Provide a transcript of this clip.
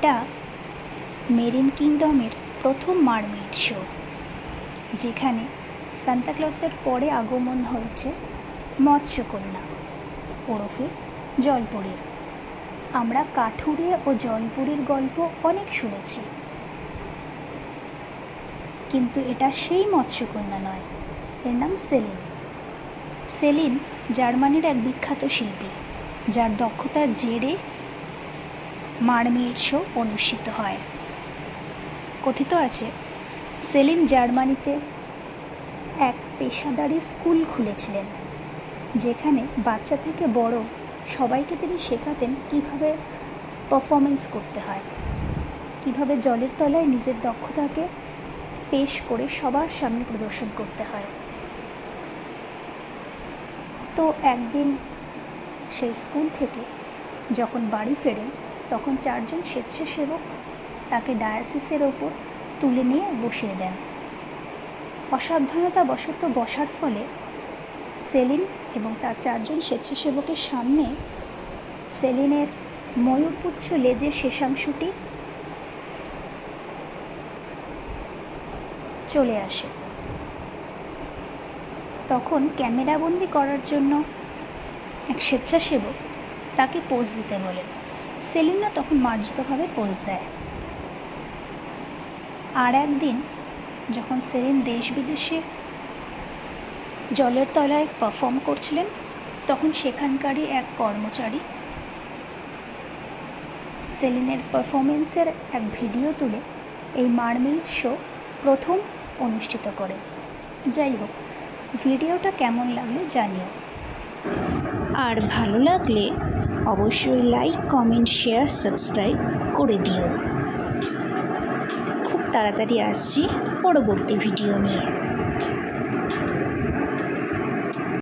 এটা মেরিন কিংডমের প্রথম mermaid show, যেখানে সান্তাক্লজের পরে আগমন হয়েছে মৎস্যকন্যা ওরফে জলপরীর। আমরা কাঠুরে ও জলপরীর গল্প অনেক শুনেছি, কিন্তু এটা সেই মৎস্যকন্যা নয়। এর নাম সেলিন। সেলিন জার্মানির এক বিখ্যাত শিল্পী, যার দক্ষতার জেরে মারমেইড শো অনুষ্ঠিত হয়। কথিত আছে সেলিন জার্মানিতে এক পেশাদারি স্কুল খুলেছিলেন, যেখানে বাচ্চা থেকে বড় সবাইকে তিনি শেখাতেন কিভাবে পারফরমেন্স করতে হয়, কিভাবে জলের তলায় নিজের দক্ষতাকে পেশ করে সবার সামনে প্রদর্শন করতে হয়। তো একদিন সেই স্কুল থেকে যখন বাড়ি ফেরেন, তখন 4 জন স্বেচ্ছাসেবক তাকে ডায়াসিসের ওপর তুলে নিয়ে বসিয়ে দেন। অসাবধানতাবশত বসার ফলে সেলিন এবং তার 4 জন স্বেচ্ছাসেবকের সামনে সেলিনের ময়ূরপুচ্ছ লেজের শেষাংশটি চলে আসে। তখন ক্যামেরাবন্দি করার জন্য এক স্বেচ্ছাসেবক তাকে পোজ দিতে বলেন। সেলিনও তখন মার্জিতভাবে পোজ দেয়। আর একদিন যখন সেলিন দেশ বিদেশে জলের তলায় পারফর্ম করছিলেন, তখন সেখানকারই এক কর্মচারী সেলিনের পারফরমেন্সের এক ভিডিও তুলে এই মারমেইড শো প্রথম অনুষ্ঠিত করে। যাই হোক, ভিডিওটা কেমন লাগলো জানিও, আর ভালো লাগলে অবশ্যই লাইক, কমেন্ট, শেয়ার, সাবস্ক্রাইব করে দিও। খুব তাড়াতাড়ি আসছি পরবর্তী ভিডিও নিয়ে।